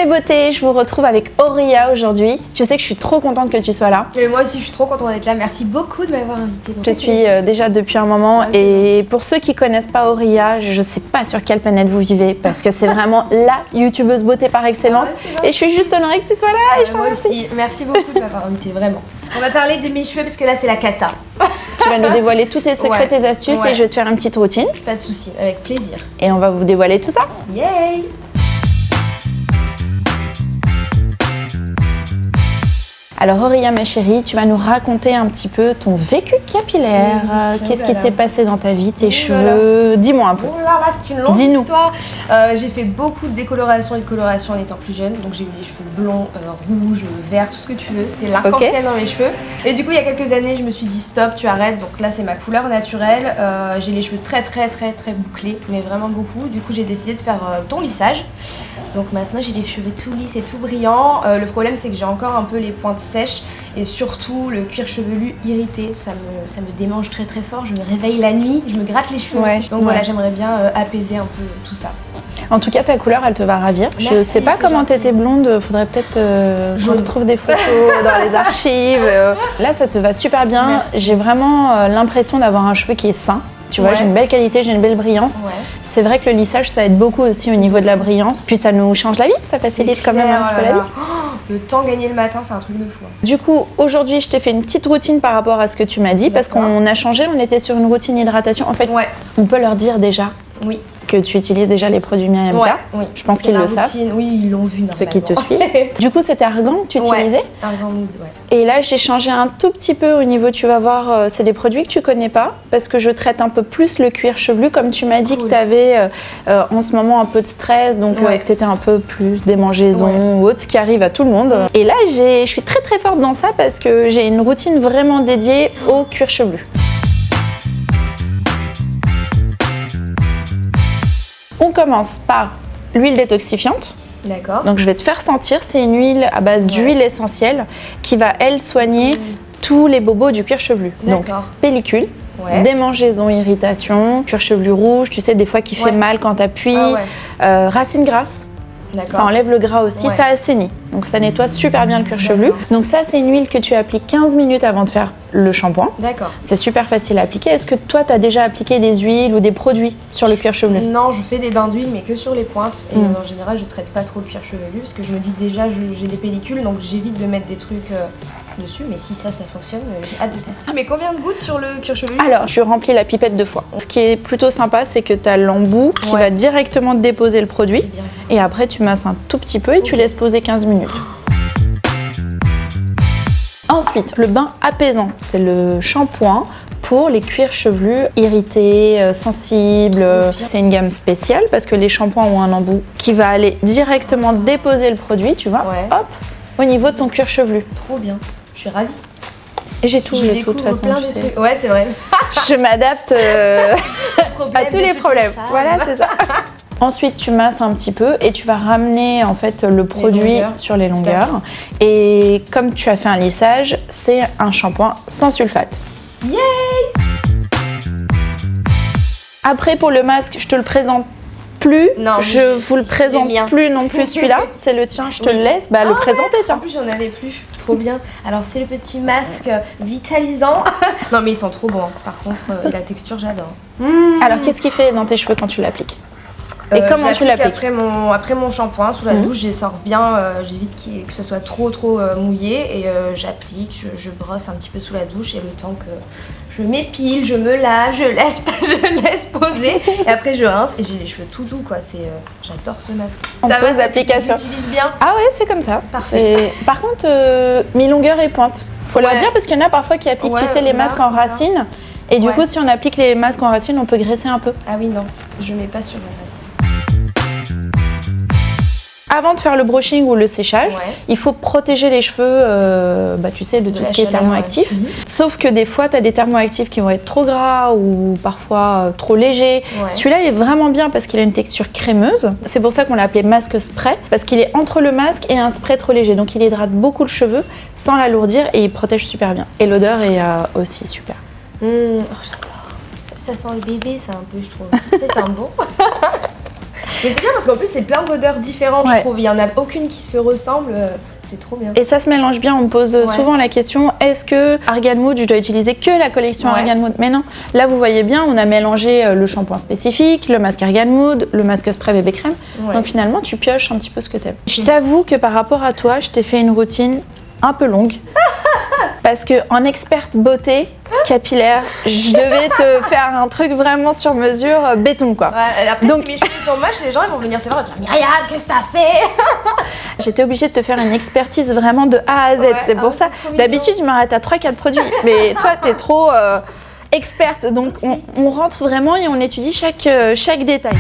mes beautés, je vous retrouve avec Auria aujourd'hui. Tu sais que je suis trop contente que tu sois là. Mais moi aussi, je suis trop contente d'être là. Merci beaucoup de m'avoir invitée. Je suis déjà depuis un moment et pour ceux qui connaissent pas Auria, je sais pas sur quelle planète vous vivez parce que c'est vraiment la youtubeuse beauté par excellence et je suis juste honorée que tu sois là et je t'en remercie. Moi aussi, merci beaucoup de m'avoir invitée, vraiment. On va parler de mes cheveux parce que là, c'est la cata. Tu vas nous dévoiler tous tes secrets, tes astuces et je vais te faire une petite routine. Pas de souci, avec plaisir. Et on va vous dévoiler tout ça. Yay! Alors Auria ma chérie, tu vas nous raconter un petit peu ton vécu capillaire. Qu'est-ce qui s'est passé dans ta vie, tes cheveux? Dis-moi un peu. Oh là là, c'est une longue histoire. J'ai fait beaucoup de décoloration et de coloration en étant plus jeune. Donc j'ai eu les cheveux blonds, rouges, verts, tout ce que tu veux. C'était l'arc-en-ciel dans mes cheveux. Et du coup, il y a quelques années, je me suis dit stop, tu arrêtes. Donc là, c'est ma couleur naturelle. J'ai les cheveux très bouclés, mais vraiment beaucoup. Du coup, j'ai décidé de faire ton lissage. Donc maintenant, j'ai les cheveux tout lisses et tout brillants. Le problème, c'est que j'ai encore un peu les pointes sèches et surtout le cuir chevelu irrité. Ça me démange très fort. Je me réveille la nuit, je me gratte les cheveux. Donc voilà, j'aimerais bien apaiser un peu tout ça. En tout cas, ta couleur, elle te va ravir. Merci, je sais pas comment t'étais blonde. Faudrait peut-être je retrouve des photos dans les archives. Là, ça te va super bien. J'ai vraiment l'impression d'avoir un cheveu qui est sain. Tu vois, j'ai une belle qualité, j'ai une belle brillance. C'est vrai que le lissage, ça aide beaucoup aussi au niveau de la brillance. Puis ça nous change la vie, ça facilite quand même un petit peu la vie. Le temps gagné le matin, c'est un truc de fou. Du coup, aujourd'hui, je t'ai fait une petite routine par rapport à ce que tu m'as dit, parce qu'on a changé, on était sur une routine hydratation. En fait, on peut leur dire déjà que tu utilises déjà les produits Myriam K. Je pense qu'ils le savent. Oui, ils l'ont vu ceux qui te suivent. Du coup, c'était Argan que tu utilisais. Argan Mood, Et là, j'ai changé un tout petit peu au niveau, tu vas voir, c'est des produits que tu connais pas, parce que je traite un peu plus le cuir chevelu, comme tu m'as dit que tu avais en ce moment un peu de stress, donc que tu étais un peu plus démangeaison ou autre, ce qui arrive à tout le monde. Et là, je suis très forte dans ça parce que j'ai une routine vraiment dédiée au cuir chevelu. On commence par l'huile détoxifiante. D'accord. Donc je vais te faire sentir, c'est une huile à base d'huile essentielle qui va, elle, soigner tous les bobos du cuir chevelu. Donc pellicule, démangeaison, irritation, cuir chevelu rouge, tu sais, des fois qui fait mal quand tu appuies, racine grasse. Ça enlève le gras aussi, ça assainit. Donc ça nettoie super bien le cuir chevelu. Donc ça, c'est une huile que tu appliques 15 minutes avant de faire le shampoing. D'accord. C'est super facile à appliquer. Est-ce que toi, tu as déjà appliqué des huiles ou des produits sur le cuir chevelu? Non, je fais des bains d'huile, mais que sur les pointes. Et en général, je traite pas trop le cuir chevelu parce que je me dis déjà, j'ai des pellicules, donc j'évite de mettre des trucs dessus. Mais si ça fonctionne, j'ai hâte de tester. Mais combien de gouttes sur le cuir chevelu? Alors, tu remplis la pipette 2 fois. Ce qui est plutôt sympa, c'est que tu as l'embout qui va directement déposer le produit. Et après, tu masses un tout petit peu et tu laisses poser 15 minutes. Ensuite, le bain apaisant, c'est le shampoing pour les cuirs chevelus irrités, sensibles. C'est une gamme spéciale parce que les shampoings ont un embout qui va aller directement déposer le produit, tu vois, hop, au niveau de ton cuir chevelu. Trop bien, je suis ravie. Et j'ai tout de toute façon, tu sais. Ouais, c'est vrai. Je m'adapte à tous les problèmes. Voilà, c'est ça. Ensuite, tu masses un petit peu et tu vas ramener en fait le produit sur les longueurs. Et comme tu as fait un lissage, c'est un shampoing sans sulfate. Yay! Après, pour le masque, je te le présente plus. Non, je vous le présente plus non plus celui-là. C'est le tien, je te le laisse. Bah, le présenter, tiens. En plus, j'en avais plus. Trop bien. Alors, c'est le petit masque vitalisant. Non, mais ils sont trop bons. Par contre, la texture, j'adore. Alors, qu'est-ce qu'il fait dans tes cheveux quand tu l'appliques? Et comment tu l'appliques? Après mon shampoing sous la douche, j'essore bien, j'évite que ce soit trop mouillé et j'applique, je brosse un petit peu sous la douche et le temps que je m'épile, je me lave, je laisse poser et après je rince et j'ai les cheveux tout doux quoi. J'adore ce masque. Ça va, l'application. Tu l'utilises bien? Ah ouais, c'est comme ça. Parfait. Par contre, mi-longueur et pointe. Faut leur dire parce qu'il y en a parfois qui appliquent, tu sais, les masques en racine. Et du coup, si on applique les masques en racine, on peut graisser un peu. Ah oui, non, je mets pas sur la racine. Avant de faire le brushing ou le séchage, il faut protéger les cheveux, tu sais, de tout ce qui est thermoactif. Sauf que des fois, tu as des thermoactifs qui vont être trop gras ou parfois trop légers. Celui-là, il est vraiment bien parce qu'il a une texture crémeuse. C'est pour ça qu'on l'a appelé masque spray, parce qu'il est entre le masque et un spray trop léger. Donc, il hydrate beaucoup le cheveu sans l'alourdir et il protège super bien. Et l'odeur est aussi super. Oh, j'adore. Ça sent le bébé, ça un peu, je trouve. C'est un bon. Mais c'est bien parce qu'en plus c'est plein d'odeurs différentes, je trouve. Il y en a aucune qui se ressemble. C'est trop bien. Et ça se mélange bien. On me pose souvent la question, est-ce que Argan Mood, je dois utiliser que la collection Argan Mood? Mais non. Là, vous voyez bien, on a mélangé le shampoing spécifique, le masque Argan Mood, le masque spray bébé crème. Donc finalement, tu pioches un petit peu ce que t'aimes. Je t'avoue que par rapport à toi, je t'ai fait une routine un peu longue. Parce que en experte beauté capillaire, je devais te faire un truc vraiment sur mesure, béton quoi. Après, donc, si mes cheveux sont moches, les gens ils vont venir te voir et te dire Myriam, qu'est-ce que t'as fait? J'étais obligée de te faire une expertise vraiment de A à Z. C'est pour ça. D'habitude, je m'arrête à 3-4 produits. Mais toi, t'es trop experte. Donc, on rentre vraiment et on étudie chaque détail.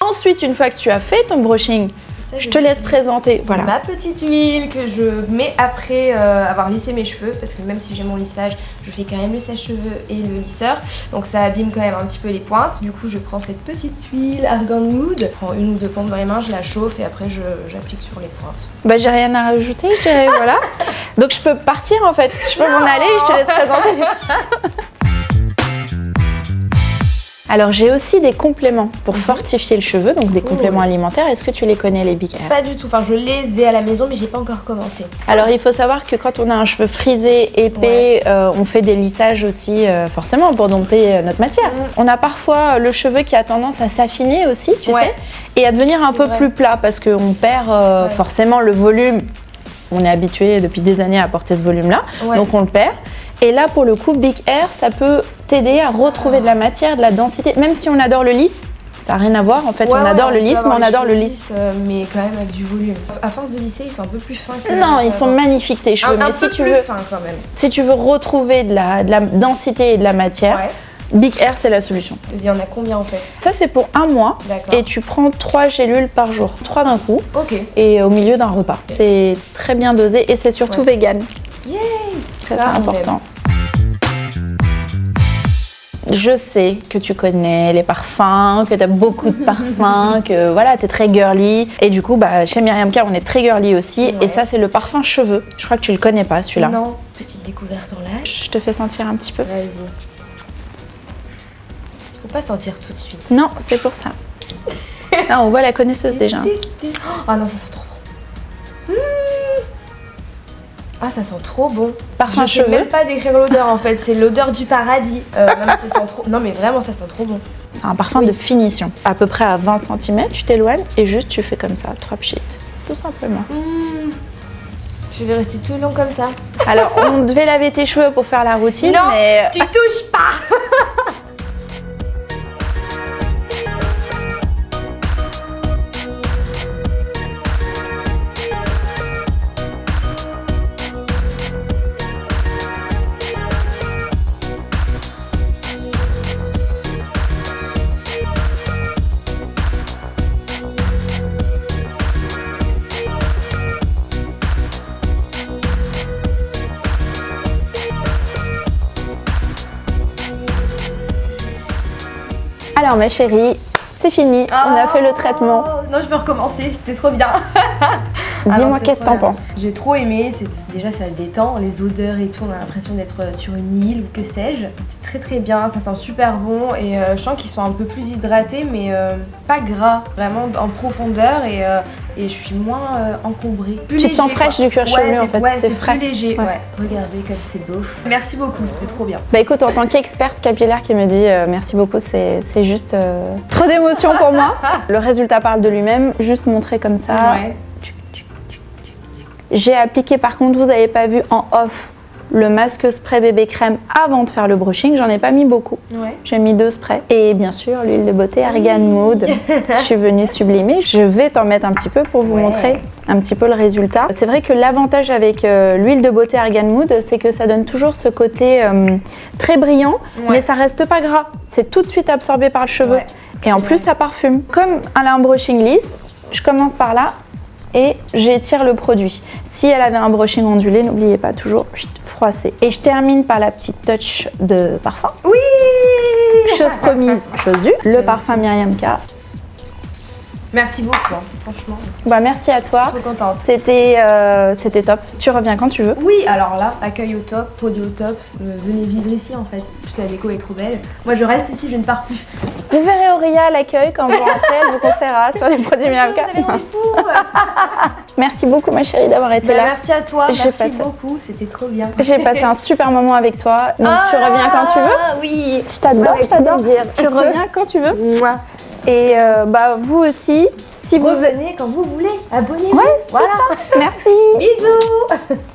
Ensuite, une fois que tu as fait ton brushing, je te laisse présenter ma petite huile que je mets après avoir lissé mes cheveux, parce que même si j'ai mon lissage, je fais quand même le sèche-cheveux et le lisseur, donc ça abîme quand même un petit peu les pointes. Du coup je prends cette petite huile Argan Mood, je prends une ou deux pompes dans les mains, je la chauffe et après j'applique sur les pointes. Bah j'ai rien à rajouter, je dirais voilà. Donc je peux partir en fait, je peux m'en aller et je te laisse présenter. Alors j'ai aussi des compléments pour fortifier le cheveu, donc des compléments alimentaires. Est-ce que tu les connais, les Big Air? Pas du tout, enfin je les ai à la maison mais j'ai pas encore commencé. Alors il faut savoir que quand on a un cheveu frisé, épais, on fait des lissages aussi forcément pour dompter notre matière. On a parfois le cheveu qui a tendance à s'affiner aussi, tu sais, et à devenir un peu plus plat parce qu'on perd forcément le volume. On est habitué depuis des années à porter ce volume-là, donc on le perd. Et là, pour le coup, Big Air, ça peut t'aider à retrouver de la matière, de la densité. Même si on adore le lisse, ça n'a rien à voir. En fait, on adore le lisse, mais on adore le lisse. Mais quand même avec du volume. À force de lisser, ils sont un peu plus fins. Non, ils sont magnifiques tes cheveux. Mais si tu veux, si tu veux retrouver de la densité et de la matière, Big Air, c'est la solution. Il y en a combien en fait? Ça, c'est pour un mois. Et tu prends 3 gélules par jour. 3 d'un coup. Et au milieu d'un repas. C'est très bien dosé et c'est surtout vegan. Yay! C'est important. Je sais que tu connais les parfums, que tu as beaucoup de parfums, que voilà, tu es très girly. Et du coup, chez Myriam K, on est très girly aussi. Et ça, c'est le parfum cheveux. Je crois que tu le connais pas, celui-là. Non, petite découverte en live. Je te fais sentir un petit peu. Vas-y. Faut pas sentir tout de suite. Non, c'est pour ça. Là, on voit la connaisseuse déjà. Ah non, ça sent trop bon. Ah, ça sent trop bon. Parfum cheveux. Je peux même pas décrire l'odeur en fait, c'est l'odeur du paradis. Non mais vraiment, ça sent trop bon. C'est un parfum de finition. À peu près à 20 cm, tu t'éloignes et juste tu fais comme ça, 3 pchits, tout simplement. Je vais rester tout le long comme ça. Alors, on devait laver tes cheveux pour faire la routine, non, mais... tu touches pas. Alors ma chérie, c'est fini, on a fait le traitement. Non, je veux recommencer, c'était trop bien. Dis-moi qu'est-ce que t'en penses. J'ai trop aimé, déjà ça détend, les odeurs et tout, on a l'impression d'être sur une île ou que sais-je. C'est très très bien, ça sent super bon et je sens qu'ils sont un peu plus hydratés mais pas gras, vraiment en profondeur et je suis moins encombrée. Tu te sens fraîche du cuir chevelu en fait, c'est frais. Plus léger, regardez comme c'est beau. Merci beaucoup, c'était trop bien. Bah écoute, en tant qu'experte capillaire qui me dit merci beaucoup, c'est juste trop d'émotion pour moi. Le résultat parle de lui-même, juste montrer comme ça. J'ai appliqué, par contre, vous n'avez pas vu en off, le masque spray bébé crème avant de faire le brushing. J'en ai pas mis beaucoup. J'ai mis 2 sprays. Et bien sûr, l'huile de beauté Argan Mood. Je suis venue sublimer. Je vais t'en mettre un petit peu pour vous montrer un petit peu le résultat. C'est vrai que l'avantage avec l'huile de beauté Argan Mood, c'est que ça donne toujours ce côté très brillant, mais ça reste pas gras. C'est tout de suite absorbé par le cheveu. Et en plus, ça parfume. Comme un brushing lisse, je commence par là. Et j'étire le produit. Si elle avait un brushing ondulé, n'oubliez pas toujours froisser. Et je termine par la petite touch de parfum. Oui. Chose promise, chose due. Le parfum Myriam K. Merci beaucoup, franchement. Bah merci à toi. Trop contente. C'était top. Tu reviens quand tu veux. Oui, alors là, accueil au top, produit au top. Venez vivre ici en fait. En plus la déco est trop belle. Moi je reste ici, je ne pars plus. Vous verrez Aurélia à l'accueil quand vous rentrez, elle vous conseillera sur les produits Miravka. Merci beaucoup ma chérie d'avoir été là. Merci à toi, merci beaucoup, c'était trop bien. J'ai passé un super moment avec toi, donc tu reviens quand tu veux. Oui, je t'adore, je t'adore. Tu reviens quand tu veux. Et vous aussi, si vous revenez quand vous voulez, abonnez-vous. Ouais, c'est ça. Merci. Bisous.